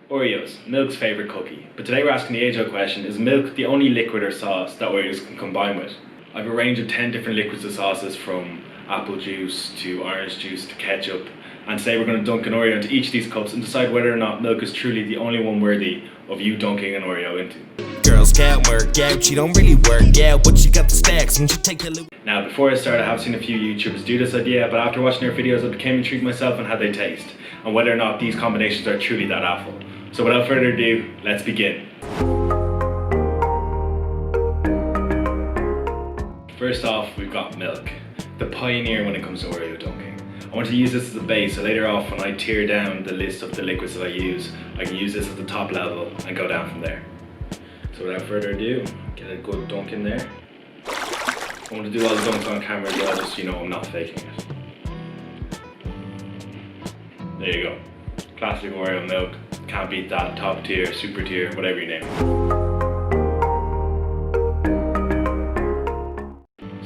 Oreos, milk's favourite cookie. But today we're asking the age-old question, is milk the only liquid or sauce that Oreos can combine with? I've a range of 10 different liquids or sauces, from apple juice to orange juice to ketchup, and today we're going to dunk an Oreo into each of these cups and decide whether or not milk is truly the only one worthy of you dunking an Oreo into. Girls can't work out, she don't really work out, but she got the stacks and she take the loop. Now before I start, I have seen a few YouTubers do this idea, but after watching their videos I became intrigued myself on how they taste and whether or not these combinations are truly that awful. So without further ado, let's begin. First off, we've got milk, the pioneer when it comes to Oreo dunking. I want to use this as a base, so later off when I tear down the list of the liquids that I can use this at the top level and go down from there. So without further ado, get a good dunk in there. I want to do all the dunks on camera as well, just so you know I'm not faking it. There you go. Classic Oreo milk. Can't beat that. Top tier, super tier, whatever you name it.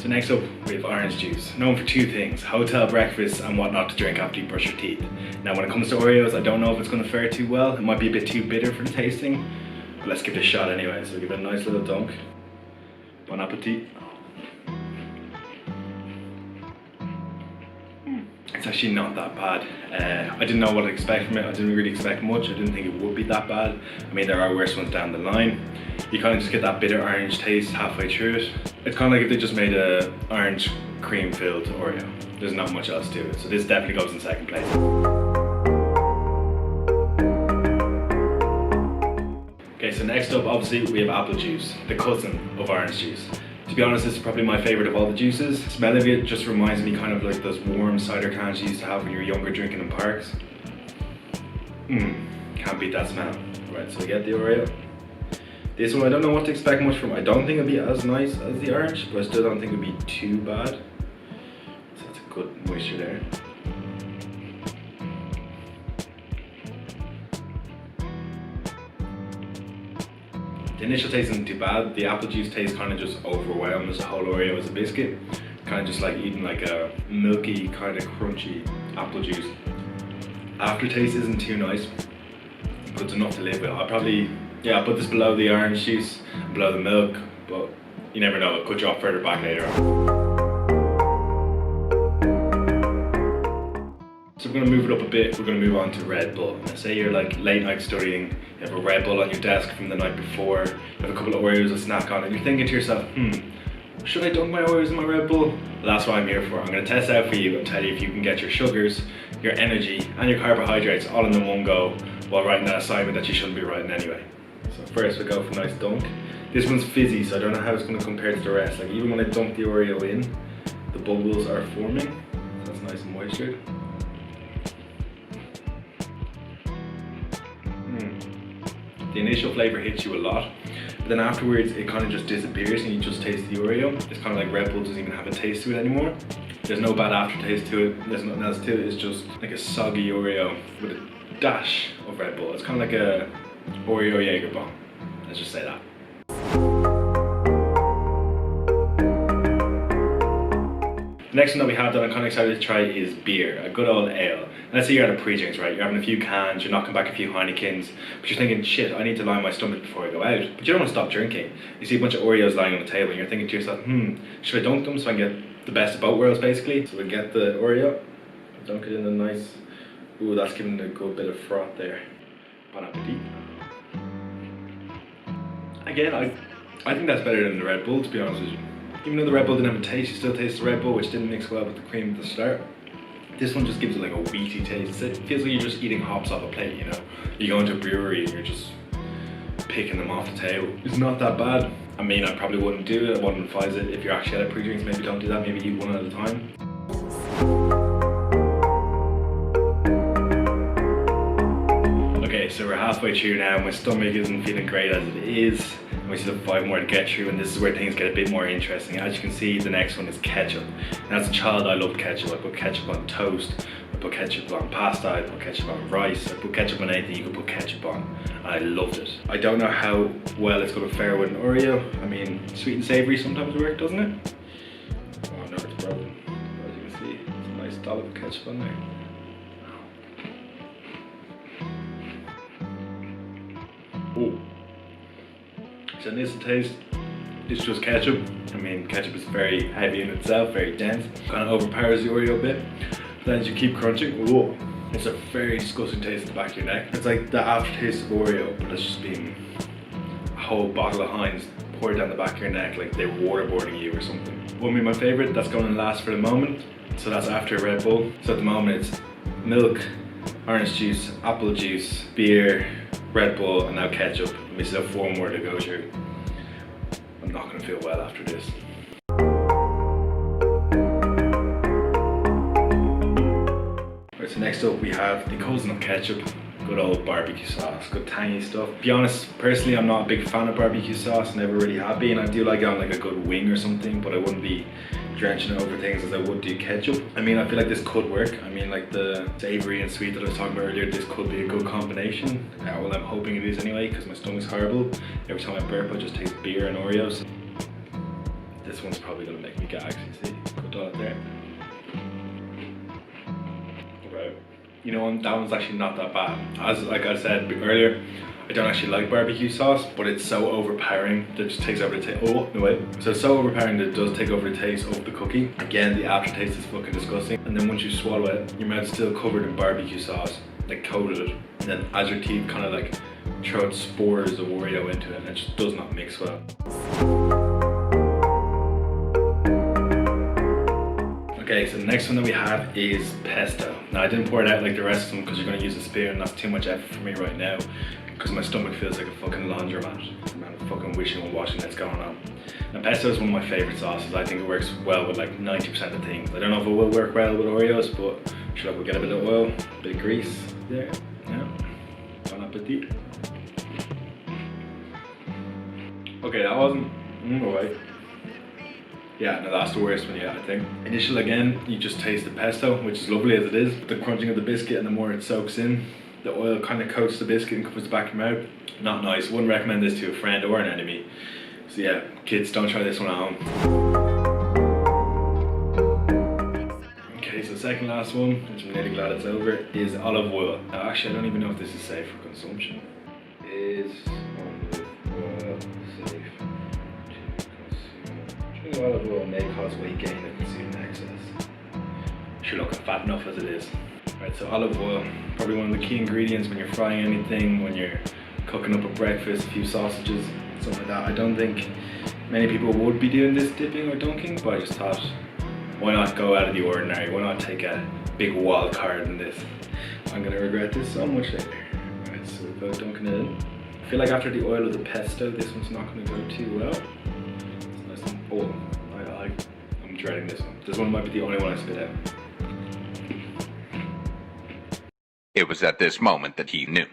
So next up, we have orange juice, known for two things: hotel breakfast and what not to drink after you brush your teeth. Now when it comes to Oreos, I don't know if it's going to fare too well. It might be a bit too bitter for the tasting, but let's give it a shot anyway. So give it a nice little dunk. Bon appetit. It's actually not that bad. I didn't know what to expect from it. I didn't really expect much. I didn't think it would be that bad. I mean, there are worse ones down the line. You kind of just get that bitter orange taste halfway through it. It's kind of like if they just made a orange cream filled Oreo. There's not much else to it. So this definitely goes in second place. Okay, so next up, obviously, we have apple juice, the cousin of orange juice. To be honest, this is probably my favourite of all the juices. The smell of it just reminds me kind of like those warm cider cans you used to have when you were younger drinking in parks. Can't beat that smell. Right, so we get the Oreo. This one, I don't know what to expect much from. I don't think it'll be as nice as the orange, but I still don't think it'll be too bad. So that's a good moisture there. The initial taste isn't too bad. The apple juice taste kind of just overwhelms the whole Oreo as a biscuit. Kind of just like eating like a milky, kind of crunchy apple juice. Aftertaste isn't too nice, but it's enough to live with. I'll probably, I'll put this below the orange juice, below the milk, but you never know, it could drop further back later on. So we're going to move it up a bit. We're going to move on to Red Bull. Now say you're like late night studying, you have a Red Bull on your desk from the night before, you have a couple of Oreos to snack on, and you're thinking to yourself, should I dunk my Oreos in my Red Bull? Well, that's what I'm here for. I'm going to test out for you and tell you if you can get your sugars, your energy, and your carbohydrates all in the one go while writing that assignment that you shouldn't be writing anyway. So first we go for a nice dunk. This one's fizzy, so I don't know how it's going to compare to the rest. Like even when I dunk the Oreo in, the bubbles are forming. So that's nice and moistured. The initial flavour hits you a lot, but then afterwards it kind of just disappears and you just taste the Oreo. It's kind of like Red Bull doesn't even have a taste to it anymore. There's no bad aftertaste to it, there's nothing else to it. It's just like a soggy Oreo with a dash of Red Bull. It's kind of like a Oreo Jaeger bomb, let's just say that. The next one that we have that I'm kind of excited to try is beer, a good old ale. Let's say you're at a pre-drinks, right? You're having a few cans, you're knocking back a few Heinekens, but you're thinking, shit, I need to line my stomach before I go out. But you don't want to stop drinking. You see a bunch of Oreos lying on the table and you're thinking to yourself, should I dunk them so I can get the best of both worlds basically? So we get the Oreo, dunk it in the nice, ooh, that's giving it a good bit of froth there. Bon appetit. Again, I think that's better than the Red Bull, to be honest with you. Even though the Red Bull didn't have a taste, you still taste the Red Bull, which didn't mix well with the cream at the start. This one just gives it like a wheaty taste. It feels like you're just eating hops off a plate, you know? You go into a brewery and you're just picking them off the table. It's not that bad. I mean, I probably wouldn't do it, I wouldn't advise it. If you're actually at a pre-drinks, maybe don't do that, maybe eat one at a time. Okay, so we're halfway through now. My stomach isn't feeling great as it is. We still have 5 more to get through, and this is where things get a bit more interesting. As you can see, the next one is ketchup. And as a child, I loved ketchup. I put ketchup on toast, I put ketchup on pasta, I put ketchup on rice, I put ketchup on anything you could put ketchup on. And I loved it. I don't know how well it's going to fare with an Oreo. I mean, sweet and savoury sometimes works, doesn't it? Oh no, it's broken. As you can see, it's a nice dollop of ketchup on there. Oh. So this taste, it's just ketchup. I mean, ketchup is very heavy in itself, very dense. Kind of overpowers the Oreo a bit. But then as you keep crunching, whoa, it's a very disgusting taste in the back of your neck. It's like the aftertaste of Oreo, but it's just been a whole bottle of Heinz poured down the back of your neck like they were waterboarding you or something. Won't be my favorite, that's going to last for the moment. So that's after a Red Bull. So at the moment it's milk, orange juice, apple juice, beer, Red Bull, and now ketchup. We still have 4 more to go through. I'm not gonna feel well after this. Right, so next up we have the cousin of ketchup, good old barbecue sauce, good tangy stuff. To be honest, personally I'm not a big fan of barbecue sauce, never really have been. I do like it on like a good wing or something, but I wouldn't be drenching it over things as I would do ketchup. I mean, I feel like this could work. I mean, like the savory and sweet that I was talking about earlier, this could be a good combination. Well, I'm hoping it is anyway, because my stomach's horrible. Every time I burp, I just taste beer and Oreos. This one's probably gonna make me gag, see? Good dot there. Right. You know what, that one's actually not that bad. As like I said earlier, I don't actually like barbecue sauce, but it's so overpowering that it just takes over the taste. Oh, no wait. So it's so overpowering that it does take over the taste of the cookie. Again, the aftertaste is fucking disgusting. And then once you swallow it, your mouth's still covered in barbecue sauce, like coated it. And then as your teeth kind of like throw out spores of Oreo into it, and it just does not mix well. Okay, so the next one that we have is pesto. Now I didn't pour it out like the rest of them because you're going to use a spoon and that's too much effort for me right now because my stomach feels like a fucking laundromat. Man, I'm fucking wishing and washing that's going on. Now pesto is one of my favourite sauces. I think it works well with like 90% of things. I don't know if it will work well with Oreos, but sure, we'll get a bit of oil, a bit of grease there. Yeah, bon appetit. Okay, that wasn't, alright. Yeah, no, that's the worst one yet, I think. Initial again, you just taste the pesto, which is lovely as it is. The crunching of the biscuit and the more it soaks in, the oil kind of coats the biscuit and covers the back of your mouth. Not nice, wouldn't recommend this to a friend or an enemy. So yeah, kids, don't try this one at home. Okay, so second last one, which I'm really glad it's over, is olive oil. Now actually, I don't even know if this is safe for consumption. Is olive oil safe? Olive oil may cause weight gain if consumed in excess. Sure, look, I'm fat enough as it is. Right, so olive oil, probably one of the key ingredients when you're frying anything, when you're cooking up a breakfast, a few sausages, something like that. I don't think many people would be doing this dipping or dunking, but I just thought, why not go out of the ordinary? Why not take a big wild card in this? I'm gonna regret this so much later. Right, so we'll go dunking it in. I feel like after the oil of the pesto, this one's not gonna go too well. Oh, I'm dreading this one. This one might be the only one I spit out. It was at this moment that he knew.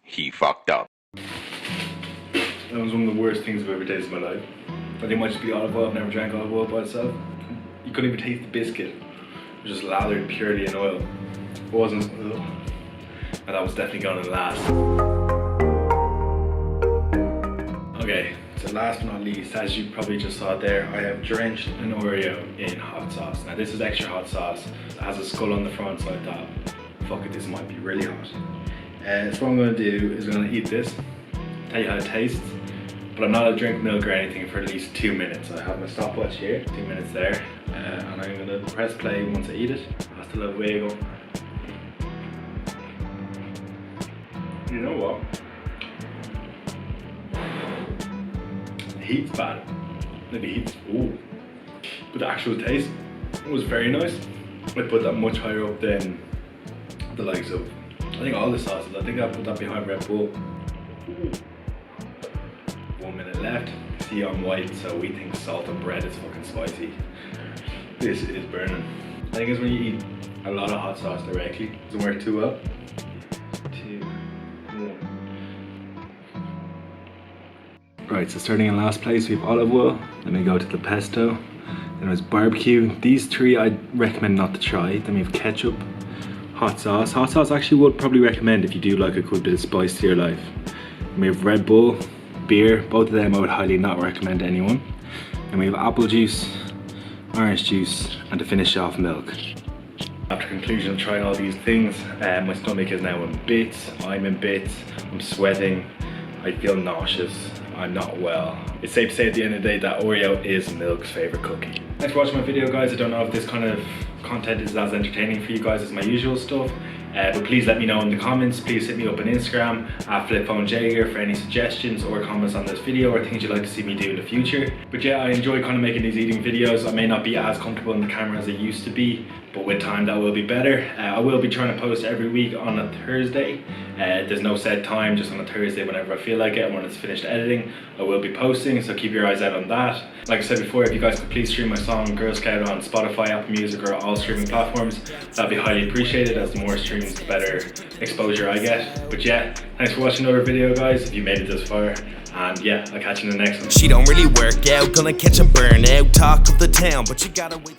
He fucked up. That was one of the worst things I've ever tasted in my life. I think it might just be olive oil. I've never drank olive oil by itself. You couldn't even taste the biscuit. It was just lathered purely in oil. It wasn't, ugh. And that was definitely going to last. Okay. So last but not least, as you probably just saw there, I have drenched an Oreo in hot sauce. Now this is extra hot sauce. It has a skull on the front, so I thought, fuck it, this might be really hot. So what I'm going to do is I'm going to eat this, tell you how it tastes, but I'm not going to drink milk or anything for at least 2 minutes. I have my stopwatch here, 2 minutes there, and I'm going to press play once I eat it. Hasta luego. You know what? Heat's bad. Maybe heat's, ooh. But the actual taste was very nice. I put that much higher up than the likes of, I think all the sauces. I think I put that behind Red Bull. Ooh. 1 minute left. See, I'm white, so we think salt and bread is fucking spicy. This is burning. I think it's when you eat a lot of hot sauce directly. It doesn't work too well. 2, 1. Right, so starting in last place, we have olive oil. Then we go to the pesto. Then there's barbecue. These 3 I recommend not to try. Then we have ketchup, hot sauce. Hot sauce actually would probably recommend if you do like a good bit of spice to your life. Then we have Red Bull, beer. Both of them I would highly not recommend to anyone. And we have apple juice, orange juice, and to finish off, milk. After conclusion of trying all these things, my stomach is now in bits. I'm in bits. I'm sweating. I feel nauseous. I'm not well. It's safe to say at the end of the day that Oreo is Milk's favorite cookie. Thanks for watching my video, guys. I don't know if this kind of content is as entertaining for you guys as my usual stuff. But please let me know in the comments. Please hit me up on Instagram at FlipPhoneJager for any suggestions or comments on this video or things you'd like to see me do in the future. But yeah, I enjoy kind of making these eating videos. I may not be as comfortable in the camera as I used to be, but with time that will be better. I will be trying to post every week on a Thursday. There's no set time, just on a Thursday whenever I feel like it, and when it's finished editing I will be posting, so keep your eyes out on that. Like I said before, if you guys could please stream my song Girl Scout on Spotify, Apple Music or all streaming platforms, that'd be highly appreciated, as the more streams the better exposure I get. But yeah, thanks for watching another video, guys, if you made it this far, and yeah, I'll catch you in the next one. She don't really work out, gonna catch a burnout. Talk of the town, but you gotta wait.